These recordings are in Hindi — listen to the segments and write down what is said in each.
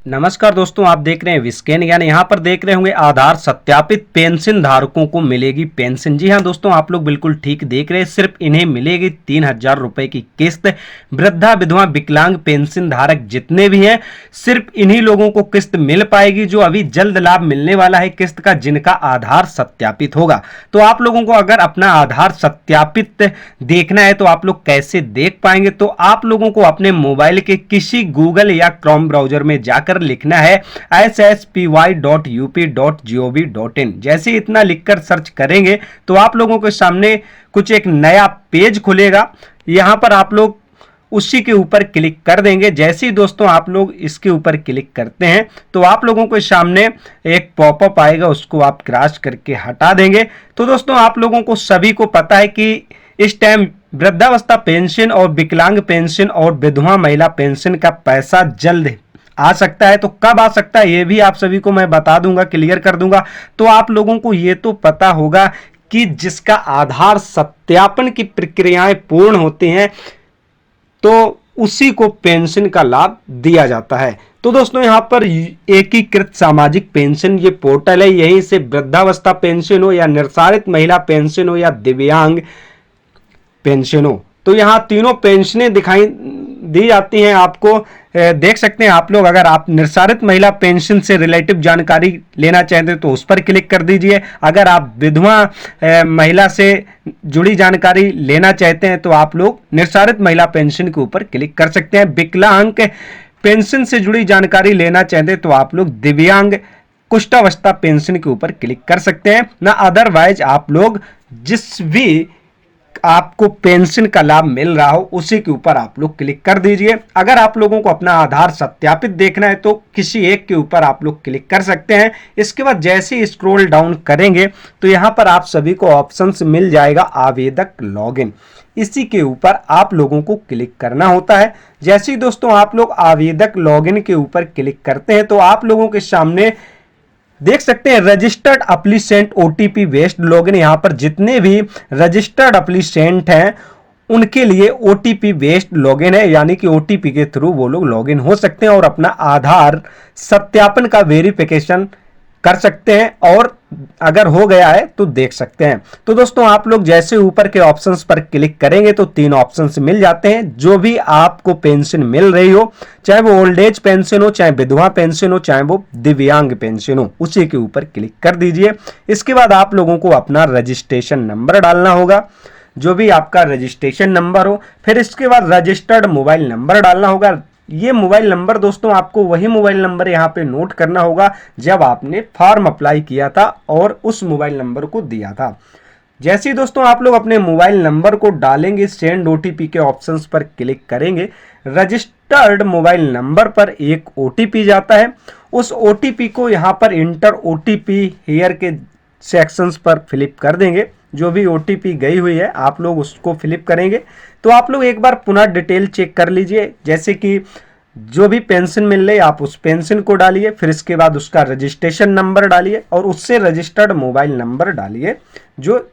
नमस्कार दोस्तों, आप देख रहे हैं विस्केन ज्ञान। यहाँ पर देख रहे होंगे आधार सत्यापित पेंशन धारकों को मिलेगी पेंशन। जी हाँ दोस्तों, आप लोग बिल्कुल ठीक देख रहे हैं। सिर्फ इन्हें मिलेगी 3,000 रुपए की किस्त। वृद्धा, विधवा, विकलांग पेंशन धारक जितने भी हैं, सिर्फ इन्हीं लोगों को किस्त मिल पाएगी, जो अभी जल्द लाभ मिलने वाला है किस्त का, जिनका आधार सत्यापित होगा। तो आप लोगों को अगर अपना आधार सत्यापित देखना है तो आप लोग कैसे देख पाएंगे? तो आप लोगों को अपने मोबाइल के किसी गूगल या क्रोम ब्राउजर में जाकर लिखना है sspy.up.gov.in। जैसे इतना लिखकर सर्च करेंगे तो आप लोगों के सामने कुछ एक नया पेज खुलेगा। यहां पर आप लोग उसी के ऊपर क्लिक कर देंगे। जैसे ही दोस्तों आप लोग इसके ऊपर क्लिक करते हैं तो आप लोगों के सामने एक पॉपअप आएगा, उसको आप क्रॉस करके हटा देंगे। तो दोस्तों आप लोगों को सभी को पता है कि इस टाइम वृद्धावस्था पेंशन और विकलांग पेंशन और विधवा महिला पेंशन का पैसा जल्द आ सकता है। तो कब आ सकता है ये भी आप सभी को मैं बता दूंगा, क्लियर कर दूंगा। तो आप लोगों को ये तो पता होगा कि जिसका आधार सत्यापन की प्रक्रियाएं पूर्ण होती हैं तो उसी को पेंशन का लाभ दिया जाता है। तो दोस्तों यहाँ पर एकीकृत सामाजिक पेंशन ये पोर्टल है। यहीं से वृद्धावस्था पेंशन हो या निर्धारित महिला पेंशन हो या दिव्यांग पेंशन हो, तो यहाँ तीनों पेंशनें दिखाई दी जाती हैं। आपको देख सकते हैं आप लोग। अगर आप निर्धारित महिला पेंशन से रिलेटिव जानकारी लेना चाहते हैं तो उस पर क्लिक कर दीजिए। अगर आप विधवा महिला से जुड़ी जानकारी लेना चाहते हैं तो आप लोग निर्धारित महिला पेंशन के ऊपर क्लिक कर सकते हैं। विकलांग पेंशन से जुड़ी जानकारी लेना चाहते हैं तो आप लोग दिव्यांग कुष्ठावस्था पेंशन के ऊपर क्लिक कर सकते हैं ना। अदरवाइज आप लोग जिस भी आपको पेंशन का लाभ मिल रहा हो उसी के ऊपर आप लोग क्लिक कर दीजिए। अगर आप लोगों को अपना आधार सत्यापित देखना है तो किसी एक के ऊपर आप लोग क्लिक कर सकते हैं। इसके बाद जैसे ही स्क्रॉल डाउन करेंगे तो यहाँ पर आप सभी को ऑप्शंस मिल जाएगा आवेदक लॉगिन। इसी के ऊपर आप लोगों को क्लिक करना होता है। जैसे ही दोस्तों आप लोग आवेदक लॉगिन के ऊपर क्लिक करते हैं तो आप लोगों के सामने देख सकते हैं रजिस्टर्ड एप्लीसेंट ओटीपी बेस्ड लॉगिन। यहां पर जितने भी रजिस्टर्ड एप्लीसेंट हैं उनके लिए ओटीपी बेस्ड लॉगिन है, यानी कि ओटीपी के थ्रू वो लोग लॉगिन हो सकते हैं और अपना आधार सत्यापन का वेरिफिकेशन कर सकते हैं और अगर हो गया है तो देख सकते हैं। तो दोस्तों आप लोग जैसे ऊपर के ऑप्शंस पर क्लिक करेंगे तो 3 ऑप्शंस मिल जाते हैं। जो भी आपको पेंशन मिल रही हो, चाहे वो ओल्ड एज पेंशन हो, चाहे विधवा पेंशन हो, चाहे वो दिव्यांग पेंशन हो, उसी के ऊपर क्लिक कर दीजिए। इसके बाद आप लोगों को अपना रजिस्ट्रेशन नंबर डालना होगा, जो भी आपका रजिस्ट्रेशन नंबर हो। फिर इसके बाद रजिस्टर्ड मोबाइल नंबर डालना होगा। ये मोबाइल नंबर दोस्तों आपको वही मोबाइल नंबर यहाँ पे नोट करना होगा जब आपने फॉर्म अप्लाई किया था और उस मोबाइल नंबर को दिया था। जैसे ही दोस्तों आप लोग अपने मोबाइल नंबर को डालेंगे, सेंड ओटीपी के ऑप्शंस पर क्लिक करेंगे, रजिस्टर्ड मोबाइल नंबर पर एक ओटीपी जाता है। उस ओटीपी को यहाँ पर इंटर ओटीपी हियर के सेक्शंस पर फिलिप कर देंगे। जो भी ओटीपी गई हुई है आप लोग उसको फिलिप करेंगे। तो आप लोग एक बार पुनः डिटेल चेक कर लीजिए, जैसे कि जो भी पेंशन मिल रही है आप उस पेंशन को डालिए, फिर इसके बाद उसका रजिस्ट्रेशन नंबर डालिए और उससे रजिस्टर्ड मोबाइल नंबर डालिए जो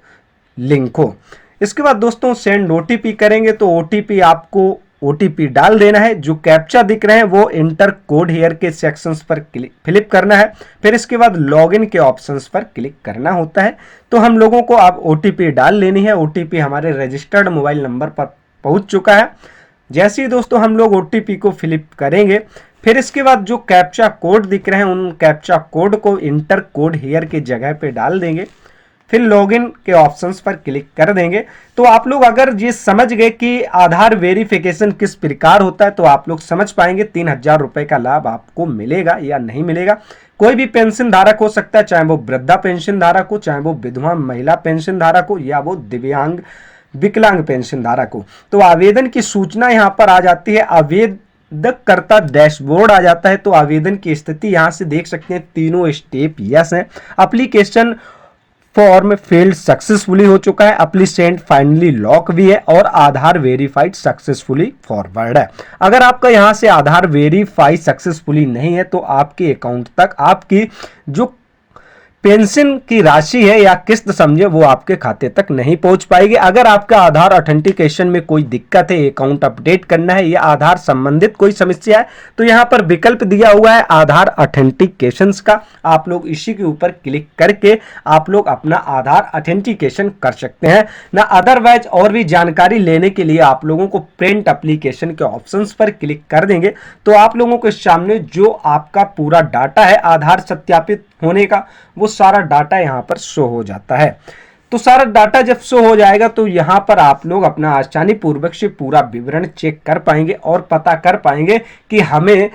लिंक हो। इसके बाद दोस्तों सेंड ओटीपी करेंगे तो ओटीपी आपको ओटीपी डाल देना है। जो कैप्चा दिख रहे हैं वो इंटर कोड हेयर के सेक्शंस पर फिलिप करना है। फिर इसके बाद लॉगिन के ऑप्शंस पर क्लिक करना होता है। तो हम लोगों को अब ओटीपी डाल लेनी है। ओटीपी हमारे रजिस्टर्ड मोबाइल नंबर पर पहुंच चुका है। जैसे ही दोस्तों हम लोग ओटीपी को फिलिप करेंगे, फिर इसके बाद जो कैप्चा कोड दिख रहे हैं उन कैप्चा कोड को इंटर कोड हेयर के जगह पे डाल देंगे। फिर लॉगिन के ऑप्शंस पर क्लिक कर देंगे। तो आप लोग अगर ये समझ गए कि आधार वेरिफिकेशन किस प्रकार होता है तो आप लोग समझ पाएंगे 3,000 रुपए का लाभ आपको मिलेगा या नहीं मिलेगा। कोई भी पेंशन धारक हो सकता है, चाहे वो वृद्धा पेंशन धारक हो, चाहे वो विधवा महिला पेंशन धारक हो या वो दिव्यांग विकलांग पेंशन धारक हो। तो आवेदन की सूचना यहाँ पर आ जाती है, आवेदकर्ता डैशबोर्ड आ जाता है। तो आवेदन की स्थिति यहाँ से देख सकते हैं, तीनों स्टेप यस है। एप्लीकेशन फॉर्म फील्ड सक्सेसफुली हो चुका है, एप्लीसेंट फाइनली लॉक भी है और आधार वेरीफाइड सक्सेसफुली फॉरवर्ड है। अगर आपका यहां से आधार वेरीफाई सक्सेसफुली नहीं है तो आपके अकाउंट तक आपकी जो पेंशन की राशि है या किस्त समझे वो आपके खाते तक नहीं पहुंच पाएगी। अगर आपका आधार ऑथेंटिकेशन में कोई दिक्कत है, अकाउंट अपडेट करना है या आधार संबंधित कोई समस्या है, तो यहां पर विकल्प दिया हुआ है आधार ऑथेंटिकेशन का। आप लोग इसी के ऊपर क्लिक करके आप लोग अपना आधार ऑथेंटिकेशन कर सकते हैं ना। अदरवाइज और भी जानकारी लेने के लिए आप लोगों को प्रिंट एप्लीकेशन के ऑप्शंस पर क्लिक कर देंगे तो आप लोगों के सामने जो आपका पूरा डाटा है आधार सत्यापित होने का, वो सारा डाटा यहां पर शो हो जाता है। तो सारा डाटा जब शो हो जाएगा तो यहां पर आप लोग अपना आसानी पूर्वक से पूरा विवरण चेक कर पाएंगे और पता कर पाएंगे कि हमें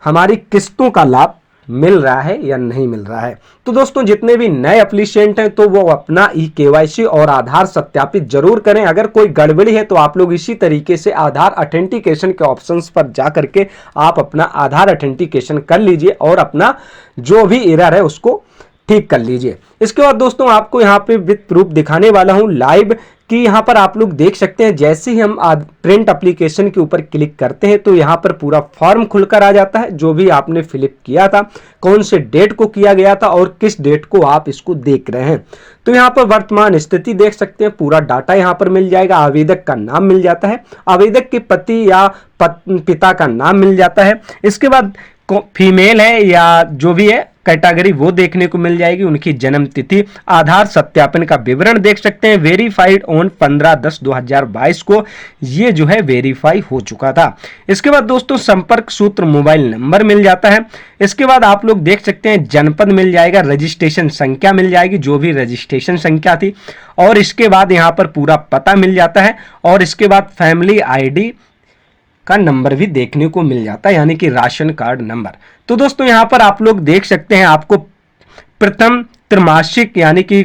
हमारी किस्तों का लाभ मिल रहा है या नहीं मिल रहा है। तो दोस्तों जितने भी नए एप्लीकेंट हैं तो वो अपना ई-केवाईसी और आधार सत्यापित जरूर करें। अगर कोई गड़बड़ी है तो आप लोग इसी तरीके से आधार ऑथेंटिकेशन के ऑप्शंस पर जा करके आप अपना आधार ऑथेंटिकेशन कर लीजिए और अपना जो भी एरर है उसको ठीक कर लीजिए। इसके बाद दोस्तों आपको यहाँ पे विद प्रूफ दिखाने वाला हूँ लाइव कि यहाँ पर आप लोग देख सकते हैं जैसे ही हम प्रिंट एप्लीकेशन के ऊपर क्लिक करते हैं तो यहाँ पर पूरा फॉर्म खुलकर आ जाता है, जो भी आपने फिलअप किया था, कौन से डेट को किया गया था और किस डेट को आप इसको देख रहे हैं। तो यहाँ पर वर्तमान स्थिति देख सकते हैं, पूरा डाटा यहाँ पर मिल जाएगा। आवेदक का नाम मिल जाता है, आवेदक के पति या पिता का नाम मिल जाता है। इसके बाद फीमेल है या जो भी है कैटेगरी वो देखने को मिल जाएगी, उनकी जन्म तिथि, आधार सत्यापन का विवरण देख सकते हैं। वेरीफाइड ऑन 15/10/2022 को ये जो है वेरीफाई हो चुका था। इसके बाद दोस्तों संपर्क सूत्र मोबाइल नंबर मिल जाता है। इसके बाद आप लोग देख सकते हैं जनपद मिल जाएगा, रजिस्ट्रेशन संख्या मिल जाएगी, जो भी रजिस्ट्रेशन संख्या थी, और इसके बाद यहाँ पर पूरा पता मिल जाता है और इसके बाद फैमिली आईडी का नंबर भी देखने को मिल जाता है, यानी कि राशन कार्ड नंबर। तो दोस्तों यहाँ पर आप लोग देख सकते हैं आपको प्रथम त्रैमासिक यानी कि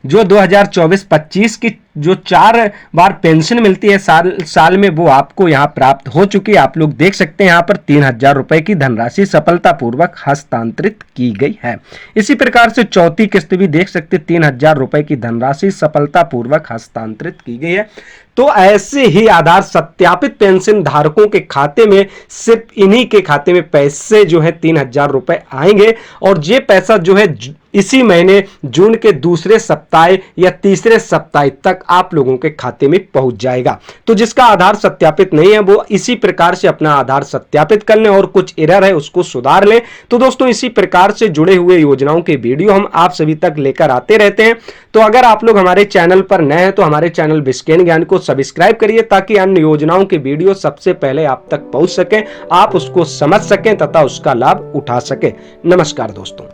जो 2024-25 की जो 4 बार पेंशन मिलती है साल में, वो आपको यहाँ प्राप्त हो चुकी है। आप लोग देख सकते हैं यहाँ पर 3000 रुपए की धनराशि सफलतापूर्वक हस्तांतरित की गई है। इसी प्रकार से चौथी किस्त भी देख सकते हैं 3000 रुपए की धनराशि सफलतापूर्वक हस्तांतरित की गई है। तो ऐसे ही आधार सत्यापित पेंशन धारकों के खाते में सिर्फ इन्हीं के खाते में पैसे जो है 3000 रुपए आएंगे और ये पैसा जो है इसी महीने जून के दूसरे सप्ताह या तीसरे सप्ताह तक आप लोगों के खाते में पहुंच जाएगा। तो जिसका आधार सत्यापित नहीं है वो इसी प्रकार से अपना आधार सत्यापित कर लें और कुछ एरर है उसको सुधार लें। तो दोस्तों इसी प्रकार से जुड़े हुए योजनाओं के वीडियो हम आप सभी तक लेकर आते रहते हैं। तो अगर आप लोग हमारे चैनल पर नए हैं तो हमारे चैनल बिस्केन ज्ञान को सब्सक्राइब करिए ताकि अन्य योजनाओं के वीडियो सबसे पहले आप तक पहुंच सके, आप उसको समझ सकें तथा उसका लाभ उठा सके। नमस्कार दोस्तों।